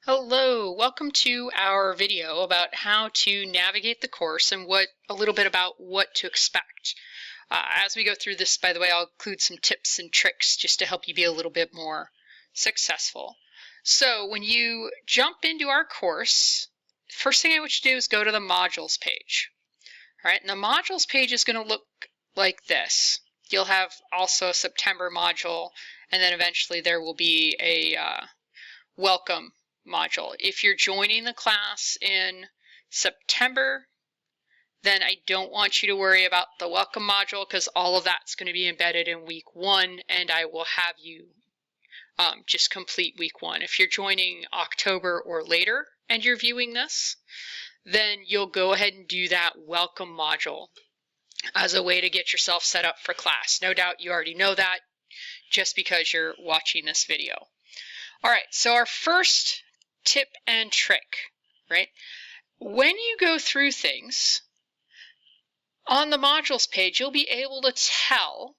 Hello, welcome to our video about how to navigate the course and a little bit about what to expect. As we go through this, by the way, I'll include some tips and tricks just to help you be a little bit more successful. So when you jump into our course, first thing I want you to do is go to the modules page. All right, and the modules page is going to look like this. You'll have also a September module, and then eventually there will be a welcome module. If you're joining the class in September, then I don't want you to worry about the welcome module because all of that's going to be embedded in week 1, and I will have you just complete week 1. If you're joining October or later and you're viewing this, then you'll go ahead and do that welcome module as a way to get yourself set up for class. No doubt you already know that just because you're watching this video. All right, so our first tip and trick, right? When you go through things, on the modules page, you'll be able to tell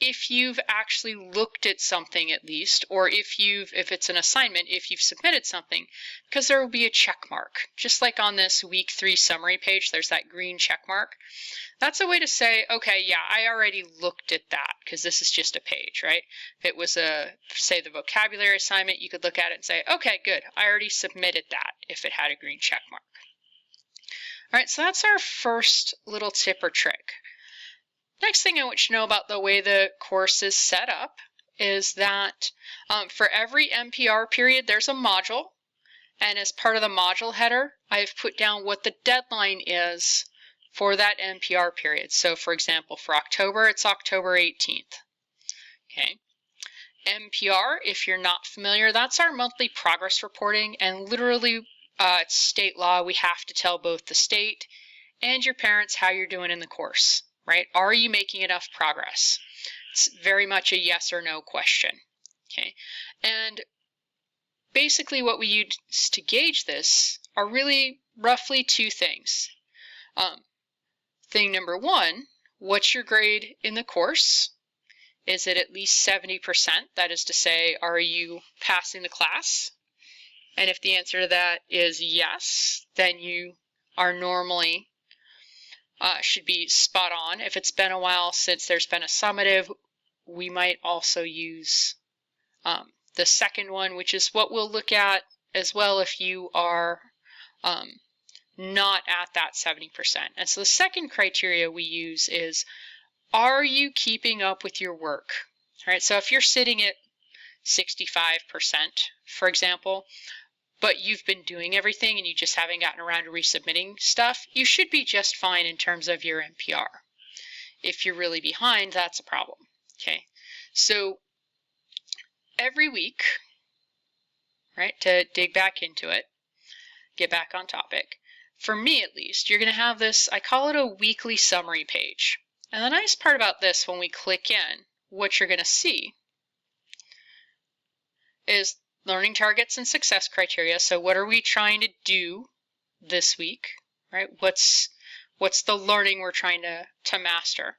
if you've actually looked at something at least, or if it's an assignment, if you've submitted something, because there will be a check mark. Just like on this week 3 summary page, there's that green check mark. That's a way to say, okay, yeah, I already looked at that, because this is just a page, right? If it was say the vocabulary assignment, you could look at it and say, okay, good, I already submitted that if it had a green check mark. All right, so that's our first little tip or trick. Next thing I want you to know about the way the course is set up is that for every NPR period, there's a module. And as part of the module header, I've put down what the deadline is for that NPR period. So for example, for October, it's October 18th. Okay. NPR, if you're not familiar, that's our monthly progress reporting, and literally it's state law. We have to tell both the state and your parents how you're doing in the course, right? Are you making enough progress? It's very much a yes or no question. Okay. And basically what we use to gauge this are really roughly 2 things. Thing number 1, what's your grade in the course? Is it at least 70%? That is to say, are you passing the class? And if the answer to that is yes, then you are normally should be spot on. If it's been a while since there's been a summative, we might also use the second one, which is what we'll look at as well if you are not at that 70%. And so the second criteria we use is, are you keeping up with your work? All right, so if you're sitting at 65%, for example, but you've been doing everything and you just haven't gotten around to resubmitting stuff, you should be just fine in terms of your NPR. If you're really behind, that's a problem. Okay, so every week, right, to dig back into it, get back on topic, for me at least, you're going to have this, I call it a weekly summary page. And the nice part about this, when we click in, what you're going to see is learning targets and success criteria. So what are we trying to do this week, right? What's the learning we're trying to master?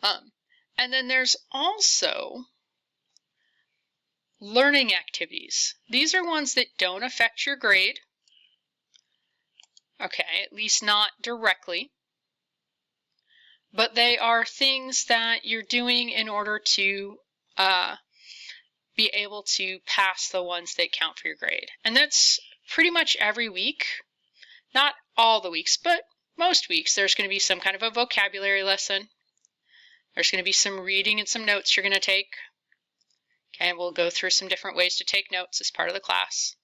And then there's also learning activities. These are ones that don't affect your grade. Okay, at least not directly. But they are things that you're doing in order to be able to pass the ones that count for your grade. And that's pretty much every week. Not all the weeks, but most weeks there's going to be some kind of a vocabulary lesson. There's going to be some reading and some notes you're going to take. Okay, we'll go through some different ways to take notes as part of the class.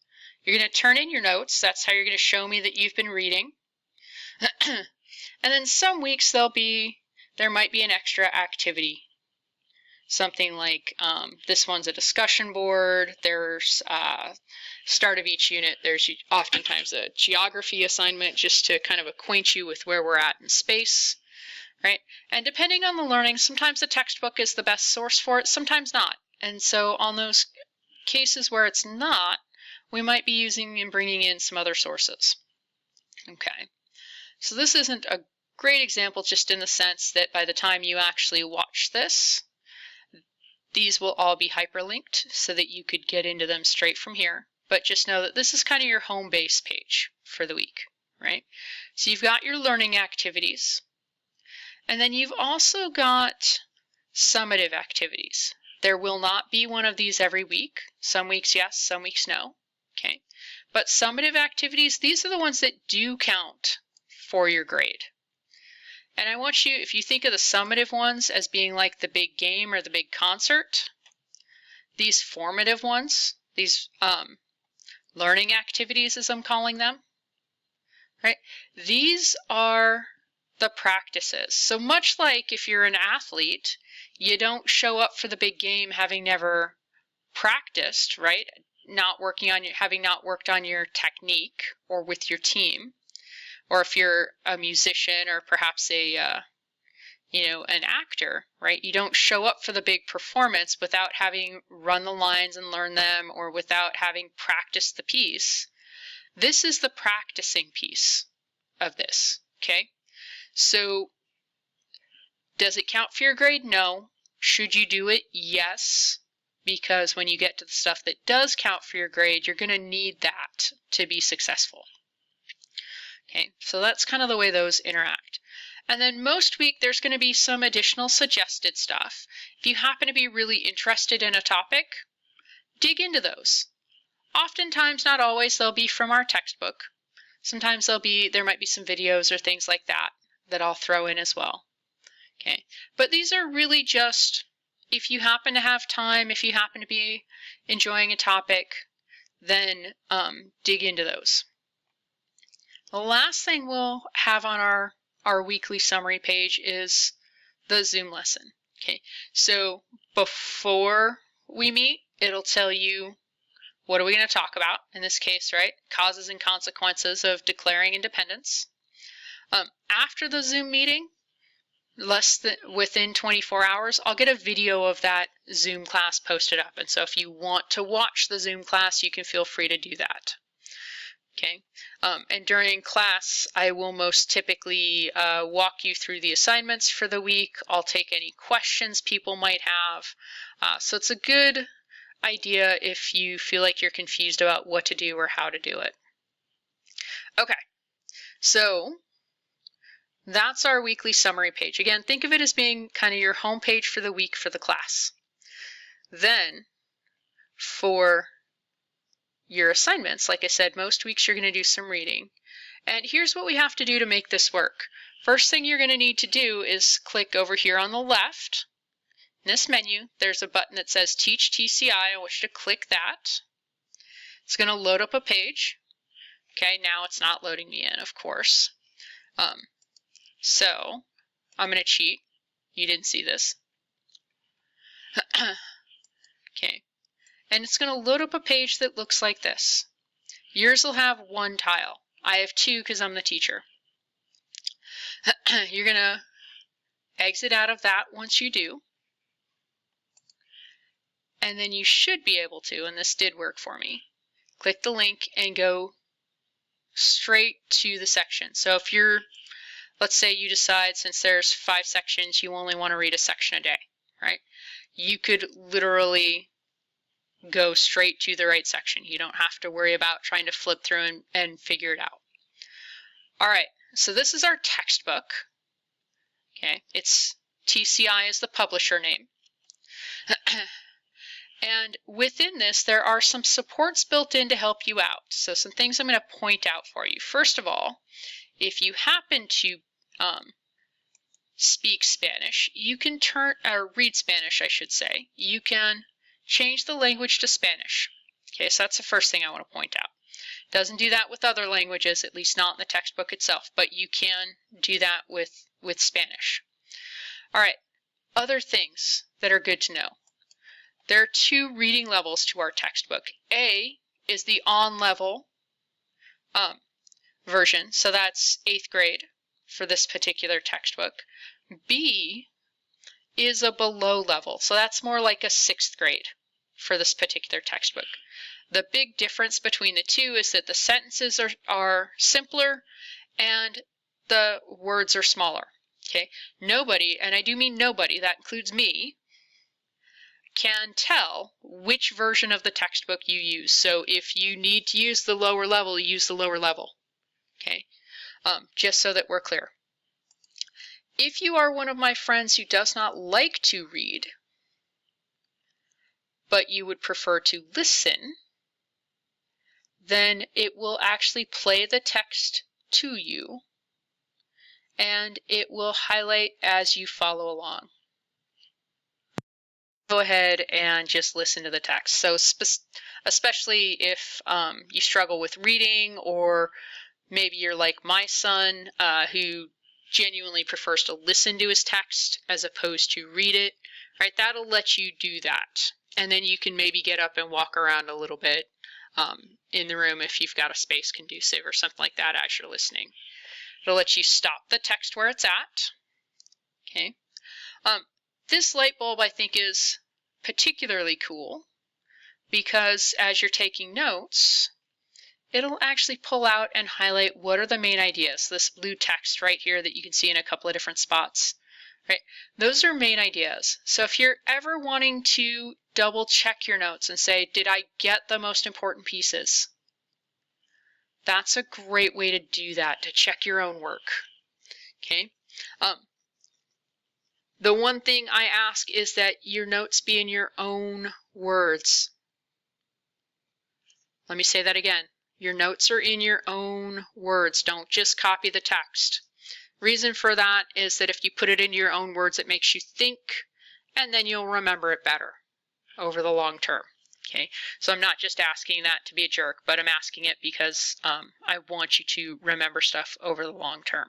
You're going to turn in your notes. That's how you're going to show me that you've been reading. And then some weeks there might be an extra activity. Something like this one's a discussion board. There's start of each unit, there's oftentimes a geography assignment just to kind of acquaint you with where we're at in space, right? And depending on the learning, sometimes the textbook is the best source for it, sometimes not. And so on those cases where it's not, we might be using and bringing in some other sources. Okay, so this isn't a great example just in the sense that by the time you actually watch this, these will all be hyperlinked so that you could get into them straight from here. but just know that this is kind of your home base page for the week, right? So you've got your learning activities, and then you've also got summative activities. There will not be one of these every week. Some weeks yes, some weeks no, okay? But summative activities, these are the ones that do count for your grade. And I want you, if you think of the summative ones as being like the big game or the big concert, these formative ones, these learning activities as I'm calling them, right? These are the practices. So much like if you're an athlete, you don't show up for the big game having never practiced, right? Having not worked on your technique or with your team. Or if you're a musician or perhaps an actor, right? You don't show up for the big performance without having run the lines and learned them or without having practiced the piece. This is the practicing piece of this, okay? So does it count for your grade? No. Should you do it? Yes. Because when you get to the stuff that does count for your grade, you're going to need that to be successful. Okay, so that's kind of the way those interact. And then most week there's going to be some additional suggested stuff. If you happen to be really interested in a topic, dig into those. Oftentimes, not always, they'll be from our textbook. Sometimes there might be some videos or things like that that I'll throw in as well. Okay, but these are really just if you happen to have time, if you happen to be enjoying a topic, then dig into those. The last thing we'll have on our weekly summary page is the Zoom lesson. Okay, so before we meet, it'll tell you what are we going to talk about, in this case, right? Causes and consequences of declaring independence. After the Zoom meeting, within 24 hours, I'll get a video of that Zoom class posted up. And so if you want to watch the Zoom class, you can feel free to do that. Okay, and during class, I will most typically walk you through the assignments for the week. I'll take any questions people might have. So it's a good idea if you feel like you're confused about what to do or how to do it. Okay, so that's our weekly summary page. Again, think of it as being kind of your home page for the week for the class. Then for your assignments, like I said, most weeks you're going to do some reading. And here's what we have to do to make this work. First thing you're going to need to do is click over here on the left. In this menu, there's a button that says Teach TCI. I want you to click that. It's going to load up a page. Okay, now it's not loading me in, of course. So I'm going to cheat. You didn't see this. Okay. And it's going to load up a page that looks like this. Yours will have one tile. I have two because I'm the teacher. You're going to exit out of that once you do. And then you should be able to, and this did work for me, click the link and go straight to the section. So if let's say you decide since there's 5 sections, you only want to read a section a day, right? You could literally go straight to the right section. You don't have to worry about trying to flip through and figure it out. All right, so this is our textbook. Okay, it's TCI is the publisher name. And within this, there are some supports built in to help you out. So some things I'm going to point out for you. First of all, if you happen to speak Spanish, you can read Spanish, I should say. You can change the language to Spanish. Okay, so that's the first thing I want to point out. It doesn't do that with other languages, at least not in the textbook itself, but you can do that with Spanish. All right, other things that are good to know. There are 2 reading levels to our textbook. A is the on-level version, so that's 8th grade for this particular textbook. B is a below level, so that's more like a 6th grade for this particular textbook. The big difference between the two is that the sentences are simpler and the words are smaller. Okay, nobody, and I do mean nobody, that includes me, can tell which version of the textbook you use. So if you need to use the lower level, use the lower level. Okay, just so that we're clear. If you are one of my friends who does not like to read, but you would prefer to listen, then it will actually play the text to you, and it will highlight as you follow along. Go ahead and just listen to the text. So especially if you struggle with reading, or maybe you're like my son who genuinely prefers to listen to his text as opposed to read it, right? That'll let you do that. And then you can maybe get up and walk around a little bit in the room if you've got a space conducive or something like that as you're listening. It'll let you stop the text where it's at. Okay. This light bulb, I think, is particularly cool because as you're taking notes, it'll actually pull out and highlight what are the main ideas. This blue text right here that you can see in a couple of different spots, right? Those are main ideas. So if you're ever wanting to double check your notes and say, did I get the most important pieces? That's a great way to do that, to check your own work. Okay. The one thing I ask is that your notes be in your own words. Let me say that again. Your notes are in your own words. Don't just copy the text. Reason for that is that if you put it into your own words, it makes you think, and then you'll remember it better over the long term. Okay, so I'm not just asking that to be a jerk, but I'm asking it because I want you to remember stuff over the long term.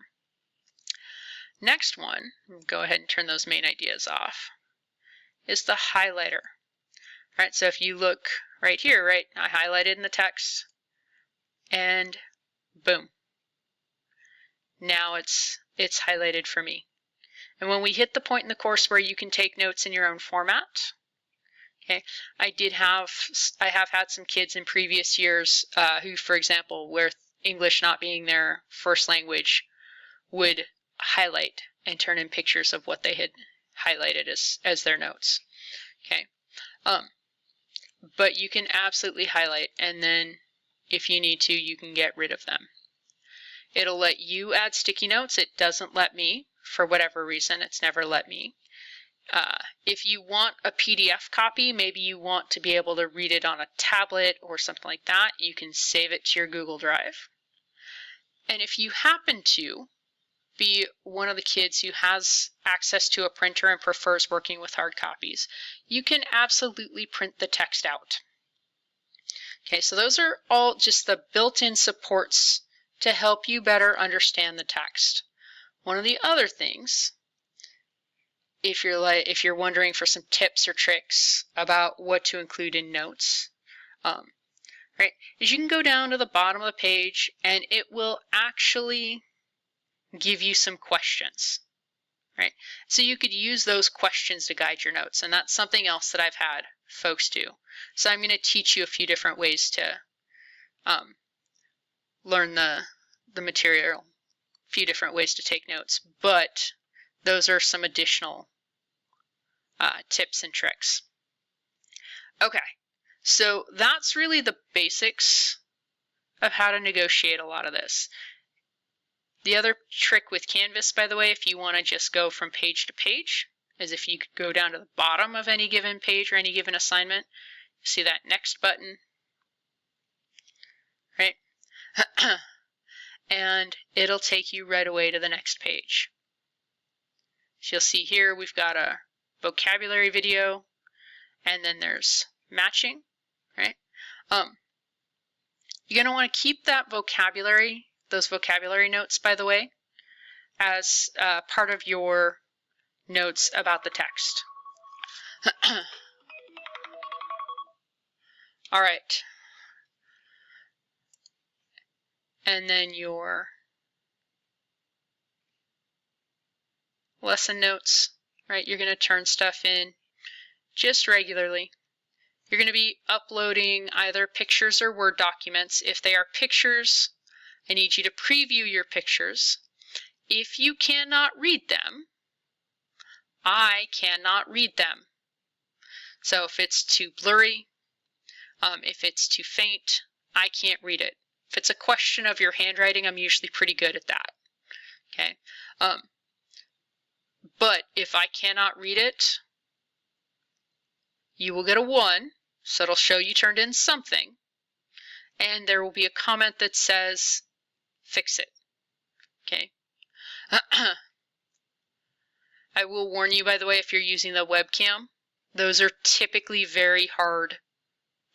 Next one, go ahead and turn those main ideas off, is the highlighter. All right, so if you look right here, right, I highlighted in the text, and boom. Now it's highlighted for me. And when we hit the point in the course where you can take notes in your own format, okay, I have had some kids in previous years who, for example, where English not being their first language, would highlight and turn in pictures of what they had highlighted as their notes. Okay, but you can absolutely highlight, and then if you need to, you can get rid of them. It'll let you add sticky notes. It doesn't let me, for whatever reason. It's never let me. If you want a PDF copy, maybe you want to be able to read it on a tablet or something like that, you can save it to your Google Drive. And if you happen to be one of the kids who has access to a printer and prefers working with hard copies, you can absolutely print the text out. Okay, so those are all just the built-in supports to help you better understand the text. One of the other things, if you're wondering for some tips or tricks about what to include in notes, right, is you can go down to the bottom of the page and it will actually give you some questions, right? So you could use those questions to guide your notes, and that's something else that I've had folks do. So I'm going to teach you a few different ways to learn the material, a few different ways to take notes, but those are some additional tips and tricks. Okay, so that's really the basics of how to negotiate a lot of this. The other trick with Canvas, by the way, if you want to just go from page to page, is if you could go down to the bottom of any given page or any given assignment, see that next button, right? And it'll take you right away to the next page. So you'll see here we've got a vocabulary video, and then there's matching, right? You're going to want to keep that vocabulary, those vocabulary notes, by the way, as part of your notes about the text. All right. And then your lesson notes, right? You're going to turn stuff in just regularly. You're going to be uploading either pictures or Word documents. If they are pictures, I need you to preview your pictures. If you cannot read them, I cannot read them. So if it's too blurry, if it's too faint, I can't read it. If it's a question of your handwriting, I'm usually pretty good at that. Okay. But if I cannot read it, you will get a 1, so it'll show you turned in something. And there will be a comment that says, fix it. Okay. I will warn you, by the way, if you're using the webcam, those are typically very hard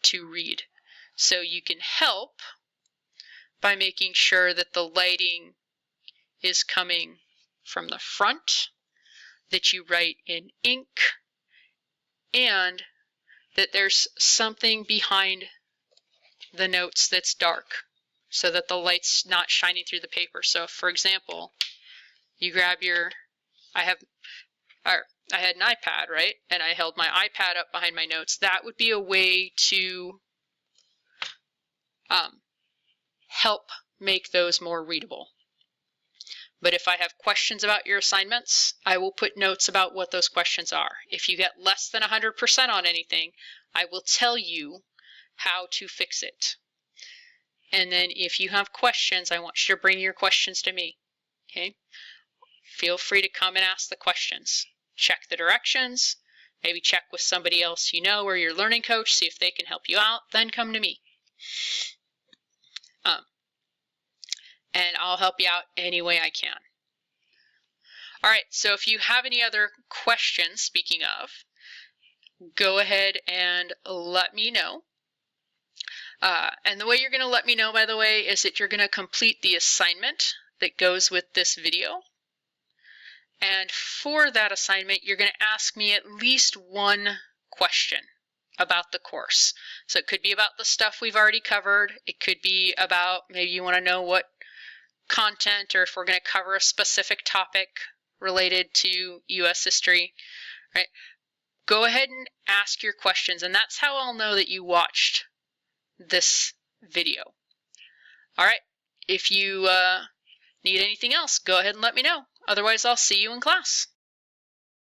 to read. So you can help by making sure that the lighting is coming from the front, that you write in ink, and that there's something behind the notes that's dark so that the light's not shining through the paper. So if, for example, you grab your, I had an iPad, right? And I held my iPad up behind my notes. That would be a way to help make those more readable. But if I have questions about your assignments, I will put notes about what those questions are. If you get less than 100% on anything, I will tell you how to fix it. And then if you have questions, I want you to bring your questions to me. Okay? Feel free to come and ask the questions. Check the directions, maybe check with somebody else you know or your learning coach, see if they can help you out, then come to me. And I'll help you out any way I can. All right, so if you have any other questions, speaking of, go ahead and let me know. And the way you're going to let me know, by the way, is that you're going to complete the assignment that goes with this video. And for that assignment, you're going to ask me at least one question about the course. So it could be about the stuff we've already covered. It could be about, maybe you want to know what content, or if we're going to cover a specific topic related to U.S. history, right? Go ahead and ask your questions, and that's how I'll know that you watched this video. All right, if you need anything else, go ahead and let me know. Otherwise, I'll see you in class.